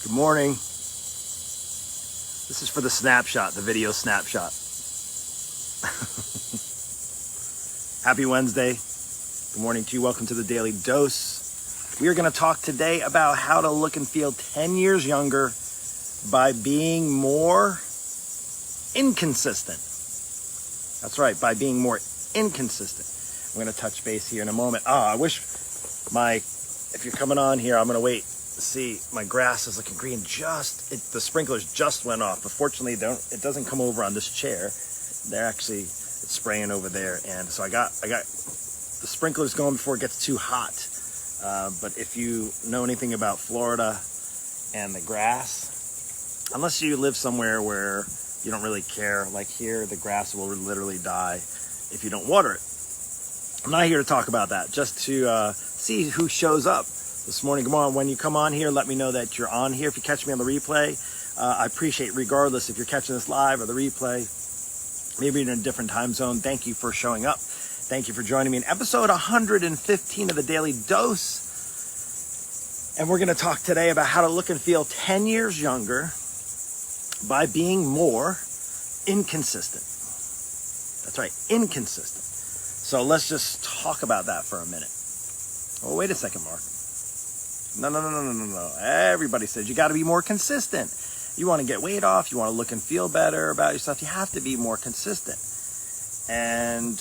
Good morning. This is for the snapshot, the video snapshot. Happy Wednesday. Good morning to you. Welcome to the Daily Dose. We are going to talk today about how to look and feel 10 years younger by being more inconsistent. That's right, by being more inconsistent. I'm going to touch base here in a moment. I wish if you're coming on here, I'm going to wait. See, my grass is looking green. The sprinklers just went off, but fortunately it doesn't come over on this chair. It's spraying over there, and so I got the sprinklers going before it gets too hot. But if you know anything about Florida and the grass, unless you live somewhere where you don't really care, like here, the grass will literally die if you don't water it. I'm not here to talk about that, just to see who shows up this morning. Come on, when you come on here, let me know that you're on here. If you catch me on the replay, I appreciate, regardless if you're catching this live or the replay, maybe in a different time zone, thank you for showing up. Thank you for joining me in episode 115 of the Daily Dose. And we're going to talk today about how to look and feel 10 years younger by being more inconsistent. That's right, inconsistent. So let's just talk about that for a minute. Oh, wait a second, Mark. No. Everybody says you got to be more consistent. You want to get weight off, you want to look and feel better about yourself, you have to be more consistent. And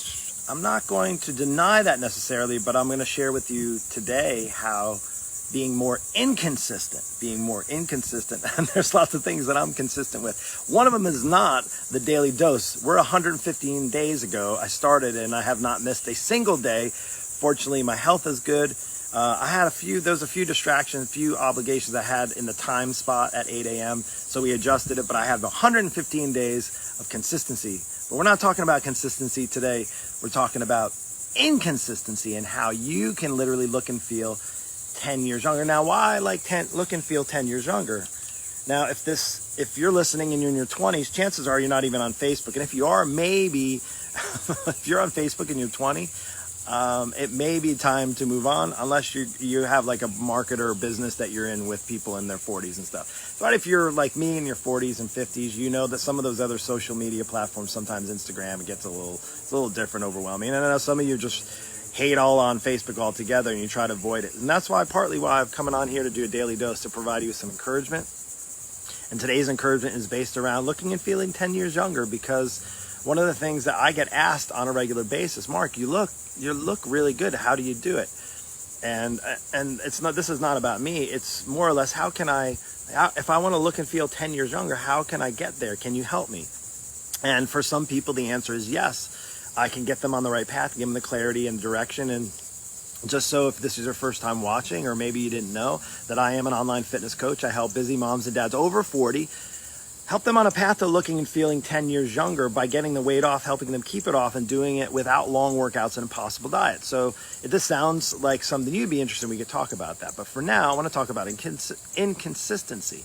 I'm not going to deny that necessarily, but I'm going to share with you today how being more inconsistent, and there's lots of things that I'm consistent with. One of them is not the Daily Dose. We're 115 days ago. I started and I have not missed a single day. Fortunately, my health is good. There was a few distractions, a few obligations I had in the time spot at 8 a.m. So we adjusted it, but I have 115 days of consistency. But we're not talking about consistency today. We're talking about inconsistency and how you can literally look and feel 10 years younger. Now, why look and feel 10 years younger? Now, if you're listening and you're in your 20s, chances are you're not even on Facebook. And if you are, maybe, if you're on Facebook and you're 20, it may be time to move on, unless you have like a market or business that you're in with people in their 40s and stuff. But if you're like me in your 40s and 50s, you know that some of those other social media platforms, sometimes Instagram, it gets a little different, overwhelming. And I know some of you just hate all on Facebook altogether and you try to avoid it. And that's partly why I'm coming on here to do a Daily Dose, to provide you with some encouragement. And today's encouragement is based around looking and feeling 10 years younger, because one of the things that I get asked on a regular basis, Mark, you look really good. How do you do it? And this is not about me. It's more or less, if I want to look and feel 10 years younger, how can I get there? Can you help me? And for some people, the answer is yes. I can get them on the right path, give them the clarity and direction. And just so if this is your first time watching, or maybe you didn't know that I am an online fitness coach, I help busy moms and dads over 40 help them on a path to looking and feeling 10 years younger by getting the weight off, helping them keep it off, and doing it without long workouts and impossible diet. So if this sounds like something you'd be interested in, we could talk about that. But for now, I want to talk about inconsistency,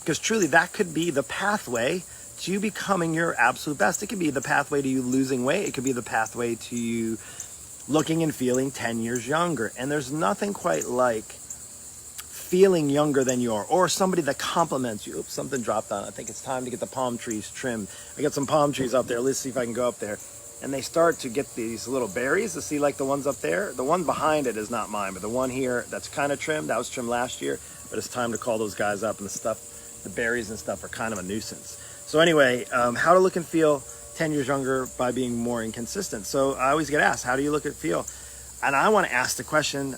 because truly that could be the pathway to you becoming your absolute best. It could be the pathway to you losing weight. It could be the pathway to you looking and feeling 10 years younger. And there's nothing quite like feeling younger than you are, or somebody that compliments you. Oops, something dropped on. I think it's time to get the palm trees trimmed. I got some palm trees up there. Let's see if I can go up there. And they start to get these little berries. To see, like the ones up there. The one behind it is not mine, but the one here that's kind of trimmed, that was trimmed last year. But it's time to call those guys up, and the berries and stuff are kind of a nuisance. So anyway, how to look and feel 10 years younger by being more inconsistent. So I always get asked, how do you look and feel? And I want to ask the question,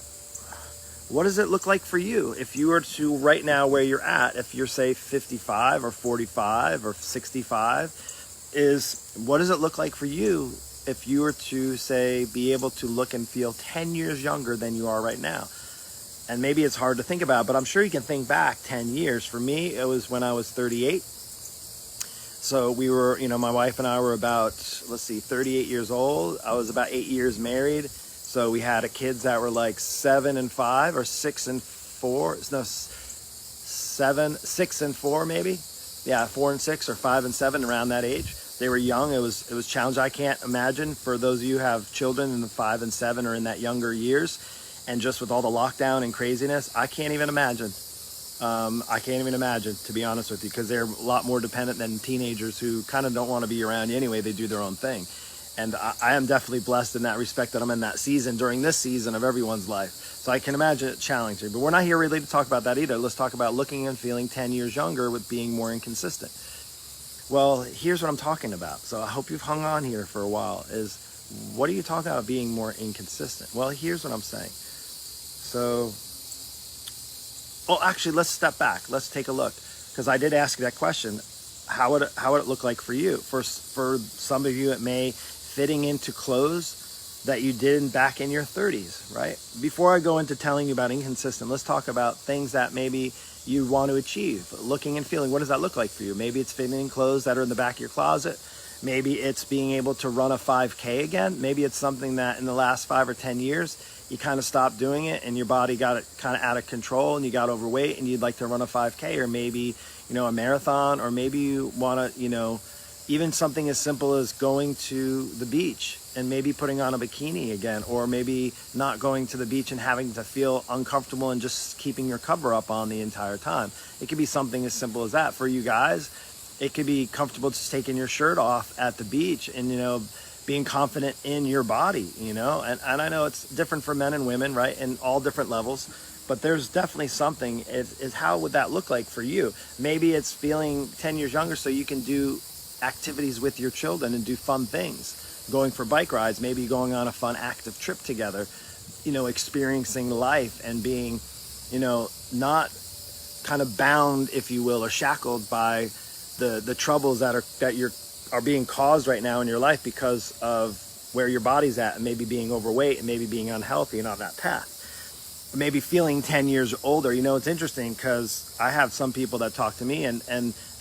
what does it look like for you? If you were to, right now where you're at, if you're say 55 or 45 or 65, what does it look like for you if you were to say be able to look and feel 10 years younger than you are right now? And maybe it's hard to think about, but I'm sure you can think back 10 years. For me, it was when I was 38. So we were, my wife and I were about, 38 years old. I was about 8 years married. So we had kids that were like 7 and 5 or 6 and 4. No, 6 and 4 maybe. Yeah, 4 and 6 or 5 and 7, around that age. they were young. It was challenging. I can't imagine for those of you who have children in the 5 and 7 or in that younger years, and just with all the lockdown and craziness, I can't even imagine. I can't even imagine, to be honest with you, because they're a lot more dependent than teenagers who kind of don't want to be around you anyway. They do their own thing. And I am definitely blessed in that respect that I'm in that season during this season of everyone's life. So I can imagine it challenging. But we're not here really to talk about that either. Let's talk about looking and feeling 10 years younger with being more inconsistent. Well, here's what I'm talking about. So I hope you've hung on here for a while. Is what are you talking about being more inconsistent? Well, here's what I'm saying. So, well, actually, let's step back. Let's take a look. Because I did ask you that question. How would it look like for you? For some of you, it may fitting into clothes that you did back in your 30s, right? Before I go into telling you about inconsistent, let's talk about things that maybe you want to achieve. Looking and feeling, what does that look like for you? Maybe it's fitting in clothes that are in the back of your closet. Maybe it's being able to run a 5K again.Maybe it's something that in the last 5 or 10 years, you kind of stopped doing it and your body got it kind of out of control and you got overweight and you'd like to run a 5K, or maybe, a marathon, or maybe you want to, even something as simple as going to the beach and maybe putting on a bikini again, or maybe not going to the beach and having to feel uncomfortable and just keeping your cover up on the entire time. It could be something as simple as that. For you guys, it could be comfortable just taking your shirt off at the beach and, being confident in your body, and I know it's different for men and women, right? In all different levels, but there's definitely something is how would that look like for you? Maybe it's feeling 10 years younger so you can do activities with your children and do fun things, going for bike rides, maybe going on a fun active trip together, experiencing life and being, not kind of bound, if you will, or shackled by the troubles that are being caused right now in your life because of where your body's at, and maybe being overweight and maybe being unhealthy and on that path. Maybe feeling 10 years older. It's interesting because I have some people that talk to me and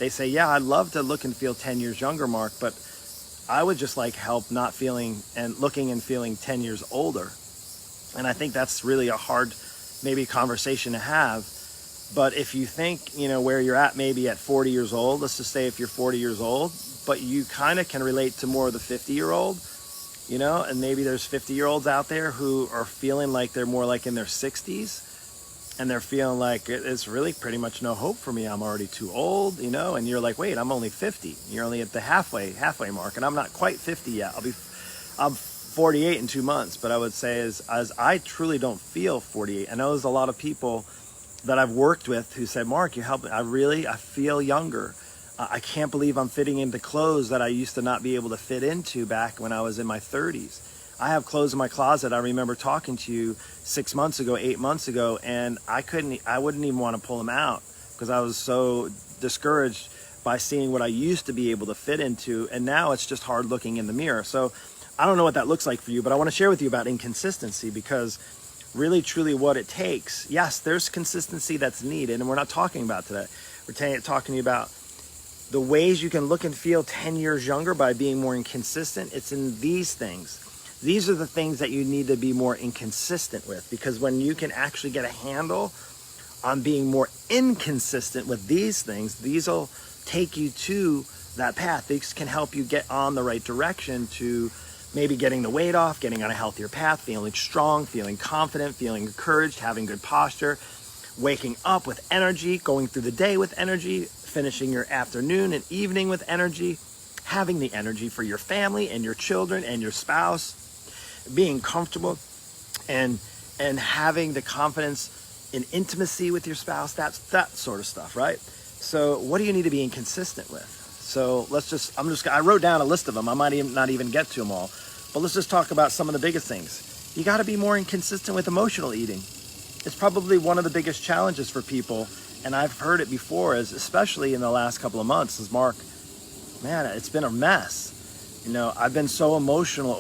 they say, yeah, I'd love to look and feel 10 years younger, Mark, but I would just like help not feeling and looking and feeling 10 years older. And I think that's really a hard, maybe conversation to have. But if you think, where you're at, maybe at 40 years old, let's just say if you're 40 years old, but you kind of can relate to more of the 50-year-old, and maybe there's 50-year-olds out there who are feeling like they're more like in their 60s, and they're feeling like it's really pretty much no hope for me. I'm already too old, and you're like, wait, I'm only 50. You're only at the halfway mark, and I'm not quite 50 yet. I'm 48 in 2 months, but I would say as I truly don't feel 48. I know there's a lot of people that I've worked with who said, Mark, you help me. I feel younger. I can't believe I'm fitting into clothes that I used to not be able to fit into back when I was in my 30s. I have clothes in my closet. I remember talking to you 6 months ago, 8 months ago, and I wouldn't even want to pull them out because I was so discouraged by seeing what I used to be able to fit into. And now it's just hard looking in the mirror. So I don't know what that looks like for you, but I want to share with you about inconsistency, because really, truly what it takes. Yes, there's consistency that's needed, and we're not talking about today. We're talking about the ways you can look and feel 10 years younger by being more inconsistent. It's in these things. These are the things that you need to be more inconsistent with, because when you can actually get a handle on being more inconsistent with these things, these will take you to that path. These can help you get on the right direction to maybe getting the weight off, getting on a healthier path, feeling strong, feeling confident, feeling encouraged, having good posture, waking up with energy, going through the day with energy, finishing your afternoon and evening with energy, having the energy for your family and your children and your spouse, being comfortable and having the confidence in intimacy with your spouse, that sort of stuff, right? So what do you need to be inconsistent with? So I wrote down a list of them. I might not even get to them all, but let's just talk about some of the biggest things. You got to be more inconsistent with emotional eating. It's probably one of the biggest challenges for people. And I've heard it before, especially in the last couple of months, is Mark, man, it's been a mess. I've been so emotional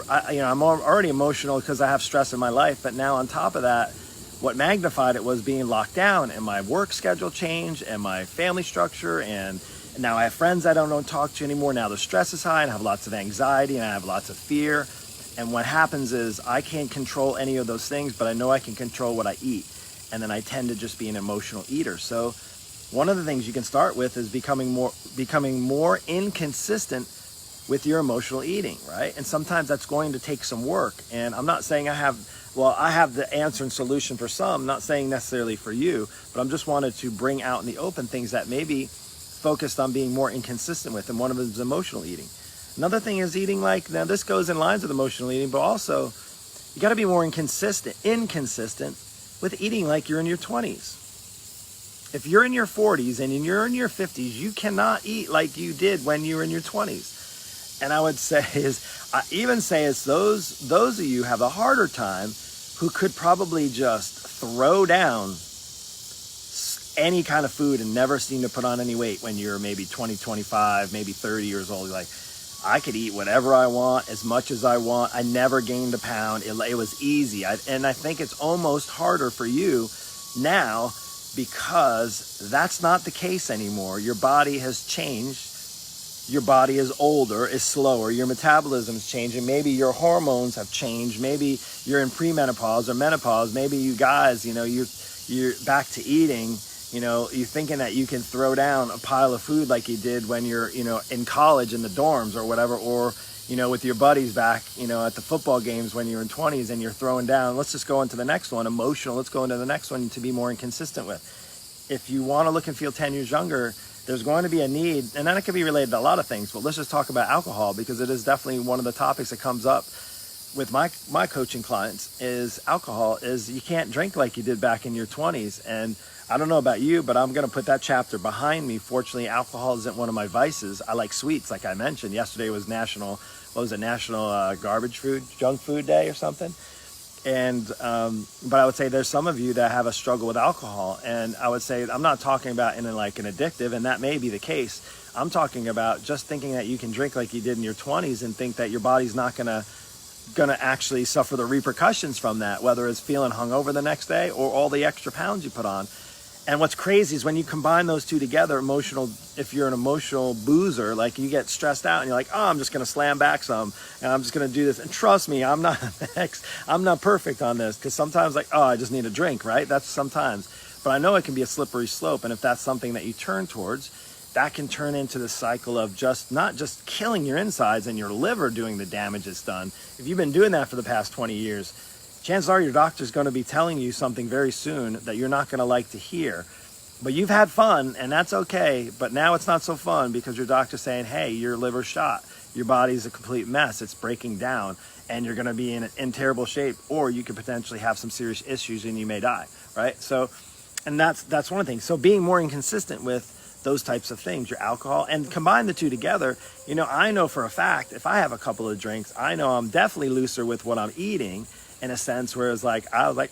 I'm already emotional because I have stress in my life. But now on top of that, what magnified it was being locked down, and my work schedule changed, and my family structure, and now I have friends I don't talk to anymore. Now the stress is high, and I have lots of anxiety, and I have lots of fear. And what happens is I can't control any of those things, but I know I can control what I eat. And then I tend to just be an emotional eater. So one of the things you can start with is becoming more inconsistent with your emotional eating, right? And sometimes that's going to take some work. And I'm not saying I have the answer and solution for some, not saying necessarily for you, but I'm just wanted to bring out in the open things that maybe focused on being more inconsistent with. And one of them is emotional eating. Another thing is eating now this goes in lines with emotional eating, but also you got to be more inconsistent with eating like you're in your 20s. If you're in your 40s and you're in your 50s, you cannot eat like you did when you were in your 20s. And I would say those of you have a harder time who could probably just throw down any kind of food and never seem to put on any weight when you're maybe 20, 25, maybe 30 years old. You're like, I could eat whatever I want, as much as I want. I never gained a pound. It was easy. And I think it's almost harder for you now because that's not the case anymore. Your body has changed. Your body is older, is slower. Your metabolism is changing. Maybe your hormones have changed. Maybe you're in premenopause or menopause. Maybe you guys, you're back to eating. You're thinking that you can throw down a pile of food like you did when you're, in college in the dorms or whatever, or, with your buddies back, at the football games when you're in 20s and you're throwing down. Let's just go into the next one, emotional. Let's go into the next one to be more inconsistent with. If you want to look and feel 10 years younger, there's going to be a need, and then it can be related to a lot of things, but let's just talk about alcohol because it is definitely one of the topics that comes up with my coaching clients is alcohol is you can't drink like you did back in your 20s. And I don't know about you, but I'm going to put that chapter behind me. Fortunately, alcohol isn't one of my vices. I like sweets, like I mentioned. Yesterday was National Garbage Food, Junk Food Day or something. And but I would say there's some of you that have a struggle with alcohol, and I would say I'm not talking about in like an addictive, and that may be the case. I'm talking about just thinking that you can drink like you did in your 20s and think that your body's not gonna actually suffer the repercussions from that, whether it's feeling hungover the next day or all the extra pounds you put on. And what's crazy is when you combine those two together, if you're an emotional boozer, like you get stressed out and you're like, oh, I'm just going to slam back some and I'm just going to do this. And trust me, I'm not perfect on this because sometimes I just need a drink, right? That's sometimes. But I know it can be a slippery slope. And if that's something that you turn towards, that can turn into the cycle of not just killing your insides and your liver doing the damage it's done. If you've been doing that for the past 20 years, chances are your doctor's going to be telling you something very soon that you're not going to like to hear. But you've had fun, and that's okay. But now it's not so fun because your doctor's saying, hey, your liver's shot. Your body's a complete mess. It's breaking down, and you're going to be in terrible shape, or you could potentially have some serious issues and you may die, right? So, and that's one of the things. So being more inconsistent with those types of things, your alcohol, and combine the two together, I know for a fact, if I have a couple of drinks, I know I'm definitely looser with what I'm eating, in a sense, where it's like, I was like,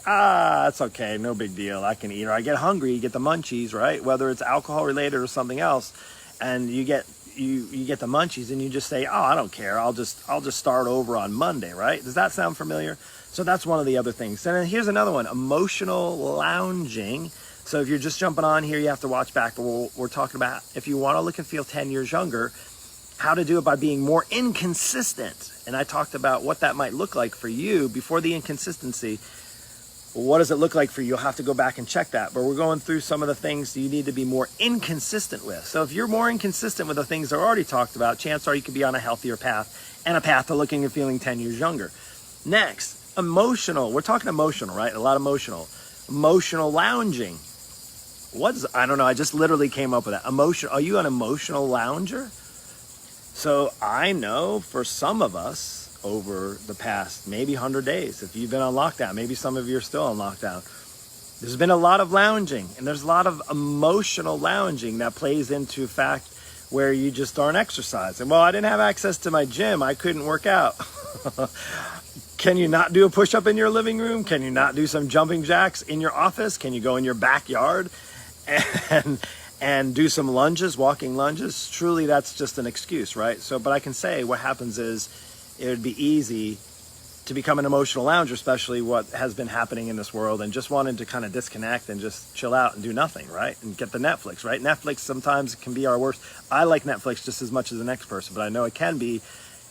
it's okay, no big deal, I can eat. Or I get hungry, you get the munchies, right? Whether it's alcohol related or something else, and you get the munchies and you just say, I don't care, I'll just start over on Monday, right? Does that sound familiar? So that's one of the other things. And then here's another one, emotional lounging. So if you're just jumping on here, you have to watch back, but we're talking about if you want to look and feel 10 years younger, how to do it by being more inconsistent. And I talked about what that might look like for you before the inconsistency. What does it look like for you? You'll have to go back and check that. But we're going through some of the things you need to be more inconsistent with. So if you're more inconsistent with the things I already talked about, chances are you could be on a healthier path and a path to looking and feeling 10 years younger. Next, emotional. We're talking emotional, right? A lot of emotional. Emotional lounging. I don't know. I just literally came up with that. Are you an emotional lounger? So I know for some of us over the past maybe 100 days, if you've been on lockdown, maybe some of you are still on lockdown, there's been a lot of lounging, and there's a lot of emotional lounging that plays into fact where you just aren't exercising. Well, I didn't have access to my gym. I couldn't work out. Can you not do a push-up in your living room? Can you not do some jumping jacks in your office? Can you go in your backyard and do some lunges, walking lunges? Truly, that's just an excuse, right? So, but I can say what happens is it would be easy to become an emotional lounger, especially what has been happening in this world, and just wanting to kind of disconnect and just chill out and do nothing, right? And get the Netflix, right? Netflix sometimes can be our worst. I like Netflix just as much as the next person, but I know it can be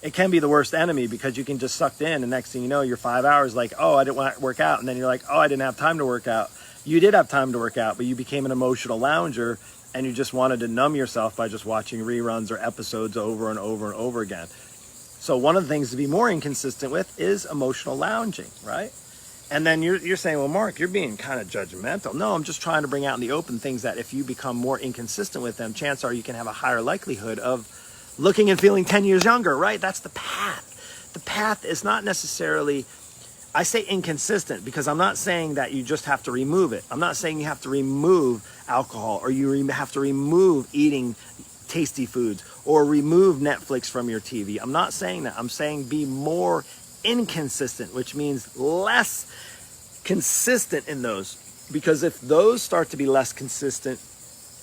the worst enemy because you can just sucked in, and next thing you know, you're 5 hours like, I didn't want to work out, and then you're like, I didn't have time to work out. You did have time to work out, but you became an emotional lounger, and you just wanted to numb yourself by just watching reruns or episodes over and over and over again. So one of the things to be more inconsistent with is emotional lounging, right? And then you're saying, well, Mark, you're being kind of judgmental. No, I'm just trying to bring out in the open things that if you become more inconsistent with them, chances are you can have a higher likelihood of looking and feeling 10 years younger, right? That's the path. The path is not necessarily, I say inconsistent because I'm not saying that you just have to remove it. I'm not saying you have to remove alcohol or you have to remove eating tasty foods or remove Netflix from your TV. I'm not saying that. I'm saying be more inconsistent, which means less consistent in those. Because if those start to be less consistent,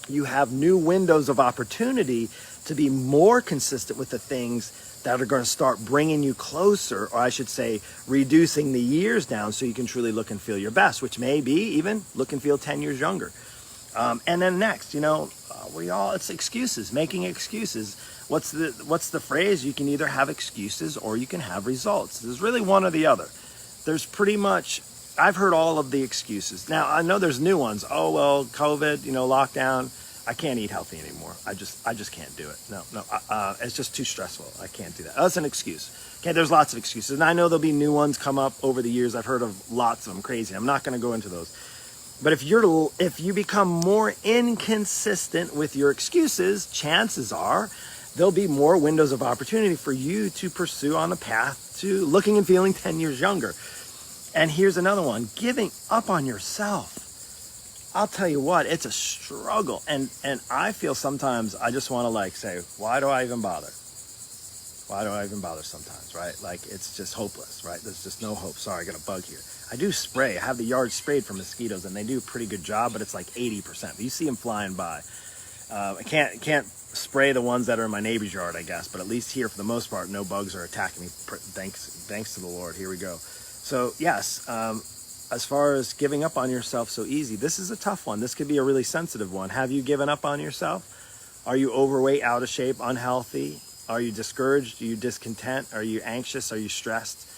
you have new windows of opportunity to be more consistent with the things that are going to start bringing you closer, or I should say reducing the years down so you can truly look and feel your best, which may be even look and feel 10 years younger. And then next, it's excuses, making excuses. What's the phrase? You can either have excuses or you can have results. There's really one or the other. There's pretty much, I've heard all of the excuses. Now, I know there's new ones. Oh, well, COVID, lockdown. I can't eat healthy anymore. I just can't do it. No, it's just too stressful. I can't do that. That's an excuse. Okay, there's lots of excuses. And I know there'll be new ones come up over the years. I've heard of lots of them, crazy. I'm not going to go into those. But if you become more inconsistent with your excuses, chances are there'll be more windows of opportunity for you to pursue on a path to looking and feeling 10 years younger. And here's another one, giving up on yourself. I'll tell you what, it's a struggle. And I feel sometimes I just want to say, why do I even bother? Why do I even bother sometimes, right? It's just hopeless, right? There's just no hope. Sorry, I got a bug here. I do spray. I have the yard sprayed for mosquitoes, and they do a pretty good job, but it's like 80%. But you see them flying by. I can't spray the ones that are in my neighbor's yard, I guess, but at least here, for the most part, no bugs are attacking me. Thanks to the Lord. Here we go. So yes, as far as giving up on yourself so easy, this is a tough one. This could be a really sensitive one. Have you given up on yourself? Are you overweight, out of shape, unhealthy? Are you discouraged? Are you discontent? Are you anxious? Are you stressed?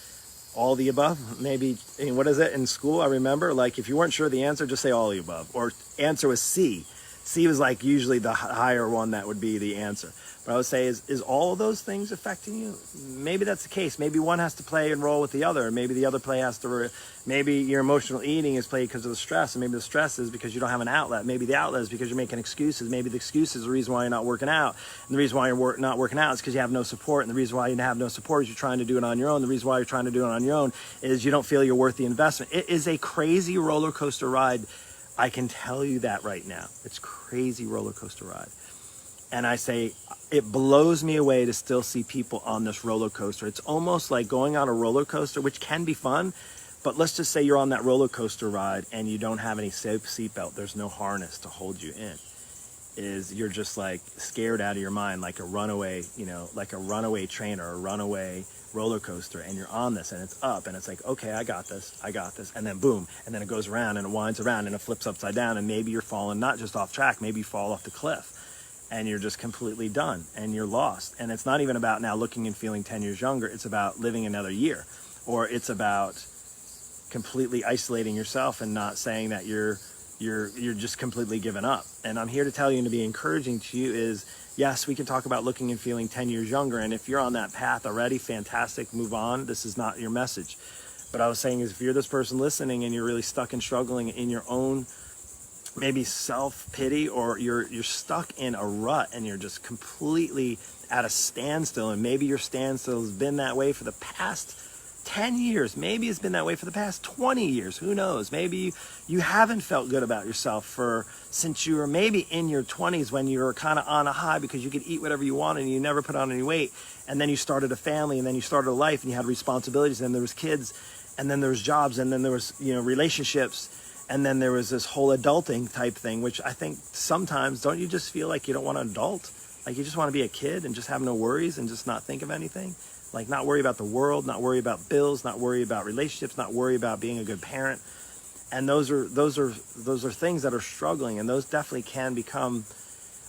All the above? Maybe, what is it in school? I remember, if you weren't sure of the answer, just say all the above. Or answer was C. C was usually the higher one that would be the answer. But I would say, is all of those things affecting you? Maybe that's the case. Maybe one has to play and roll with the other. Maybe the other play has to, maybe your emotional eating is played because of the stress. And maybe the stress is because you don't have an outlet. Maybe the outlet is because you're making excuses. Maybe the excuse is the reason why you're not working out. And the reason why you're not working out is because you have no support. And the reason why you have no support is you're trying to do it on your own. The reason why you're trying to do it on your own is you don't feel you're worth the investment. It is a crazy roller coaster ride. I can tell you that right now. It's crazy roller coaster ride. And I say, it blows me away to still see people on this roller coaster. It's almost like going on a roller coaster, which can be fun, but let's just say you're on that roller coaster ride and you don't have any seatbelt. There's no harness to hold you in. You're just scared out of your mind, like a runaway train or a runaway roller coaster, and you're on this and it's up and it's okay, I got this, and then boom, and then it goes around and it winds around and it flips upside down, and maybe you're falling not just off track, maybe you fall off the cliff and you're just completely done and you're lost. And it's not even about now looking and feeling 10 years younger. It's about living another year, or it's about completely isolating yourself and not saying that you're just completely given up. And I'm here to tell you and to be encouraging to you is, yes, we can talk about looking and feeling 10 years younger. And if you're on that path already, fantastic, move on. This is not your message. But I was saying is, if you're this person listening and you're really stuck and struggling in your own maybe self-pity, or you're stuck in a rut and you're just completely at a standstill, and maybe your standstill has been that way for the past 10 years. Maybe it's been that way for the past 20 years. Who knows? Maybe you haven't felt good about yourself since you were maybe in your 20s, when you were kind of on a high because you could eat whatever you wanted and you never put on any weight. And then you started a family, and then you started a life, and you had responsibilities, and there was kids, and then there was jobs, and then there was, relationships. And then there was this whole adulting type thing, which I think sometimes, don't you just feel like you don't want to adult? Like you just want to be a kid and just have no worries and just not think of anything? Like not worry about the world, not worry about bills, not worry about relationships, not worry about being a good parent. And those are things that are struggling, and those definitely can become,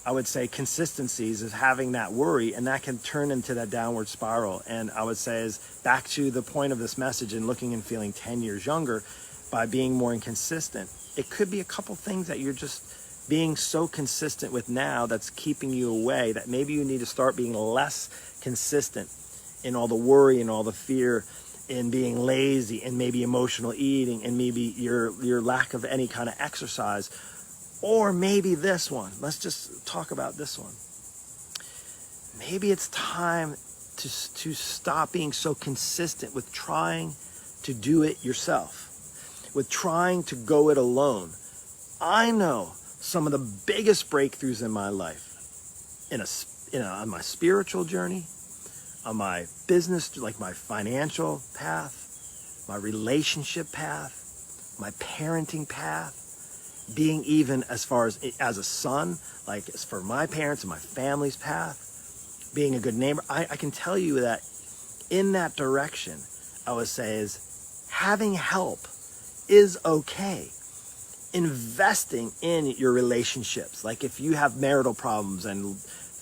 I would say, consistencies of having that worry, and that can turn into that downward spiral. And I would say is back to the point of this message and looking and feeling 10 years younger by being more inconsistent. It could be a couple things that you're just being so consistent with now that's keeping you away, that maybe you need to start being less consistent in all the worry and all the fear, in being lazy and maybe emotional eating and maybe your lack of any kind of exercise. Or maybe this one. Let's just talk about this one. Maybe it's time to stop being so consistent with trying to do it yourself, with trying to go it alone. I know some of the biggest breakthroughs in my life, on my spiritual journey, on my business, like my financial path, my relationship path, my parenting path, being even as far as a son, like as for my parents and my family's path, being a good neighbor. I can tell you that in that direction, I would say is having help is okay. Investing in your relationships, like if you have marital problems, and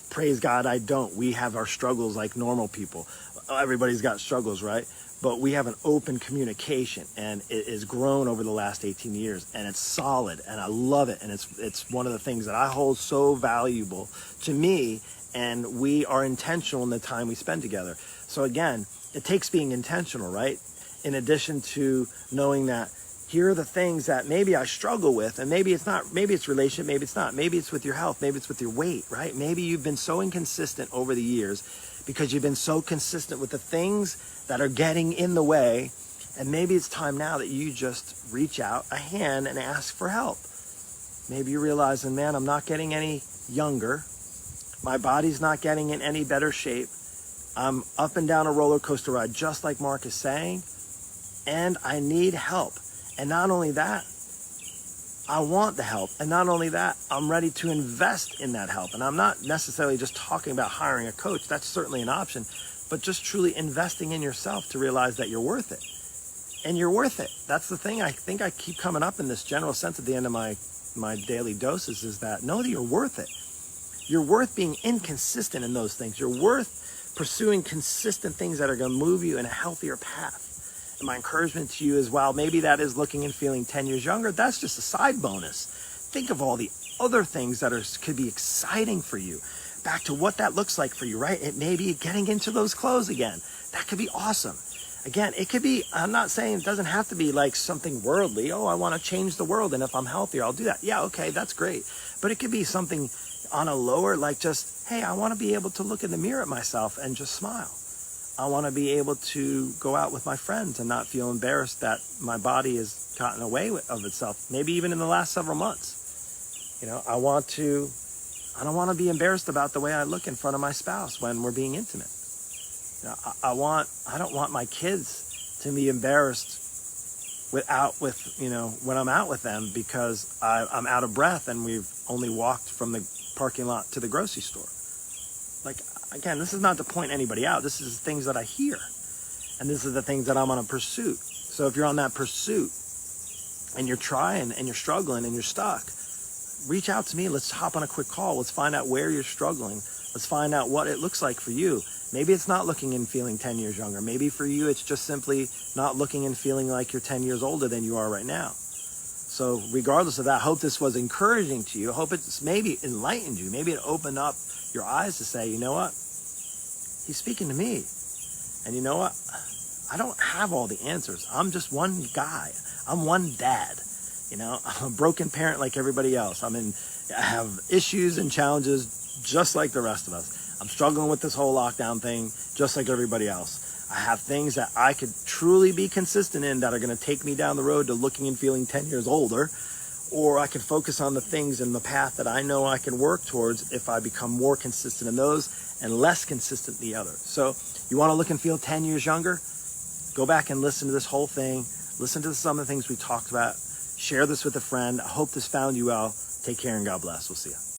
praise God I don't, we have our struggles like normal people. Everybody's got struggles, right? But we have an open communication, and it has grown over the last 18 years, and it's solid, and I love it, and it's one of the things that I hold so valuable to me, and we are intentional in the time we spend together. So again, it takes being intentional, right? In addition to knowing that here are the things that maybe I struggle with, and maybe it's not, maybe it's relationship, maybe it's not, maybe it's with your health, maybe it's with your weight, right? Maybe you've been so inconsistent over the years because you've been so consistent with the things that are getting in the way, and maybe it's time now that you just reach out a hand and ask for help. Maybe you're realizing, man, I'm not getting any younger, my body's not getting in any better shape, I'm up and down a roller coaster ride, just like Mark is saying, and I need help. And not only that, I want the help. And not only that, I'm ready to invest in that help. And I'm not necessarily just talking about hiring a coach. That's certainly an option. But just truly investing in yourself to realize that you're worth it. And you're worth it. That's the thing I think I keep coming up in this general sense at the end of my daily doses, is that know that you're worth it. You're worth being inconsistent in those things. You're worth pursuing consistent things that are going to move you in a healthier path. And my encouragement to you is, while maybe that is looking and feeling 10 years younger, that's just a side bonus. Think of all the other things that could be exciting for you. Back to what that looks like for you, right? It may be getting into those clothes again. That could be awesome. Again, it could be, I'm not saying it doesn't have to be like something worldly. Oh, I want to change the world, and if I'm healthier, I'll do that. Yeah, okay, that's great. But it could be something on a lower, like just, hey, I want to be able to look in the mirror at myself and just smile. I want to be able to go out with my friends and not feel embarrassed that my body has gotten away of itself, maybe even in the last several months. You know, I don't want to be embarrassed about the way I look in front of my spouse when we're being intimate. You know, I don't want my kids to be embarrassed when I'm out with them because I'm out of breath and we've only walked from the parking lot to the grocery store. Like, again, this is not to point anybody out. This is things that I hear. And this is the things that I'm on a pursuit. So if you're on that pursuit and you're trying and you're struggling and you're stuck, reach out to me. Let's hop on a quick call. Let's find out where you're struggling. Let's find out what it looks like for you. Maybe it's not looking and feeling 10 years younger. Maybe for you, it's just simply not looking and feeling like you're 10 years older than you are right now. So regardless of that, I hope this was encouraging to you. I hope it's maybe enlightened you. Maybe it opened up your eyes to say, you know what? He's speaking to me. And you know what? I don't have all the answers. I'm just one guy. I'm one dad. You know, I'm a broken parent like everybody else. I have issues and challenges just like the rest of us. I'm struggling with this whole lockdown thing just like everybody else. I have things that I could truly be consistent in that are going to take me down the road to looking and feeling 10 years older. Or I can focus on the things in the path that I know I can work towards if I become more consistent in those and less consistent in the other. So you want to look and feel 10 years younger? Go back and listen to this whole thing. Listen to some of the things we talked about. Share this with a friend. I hope this found you well. Take care and God bless. We'll see you.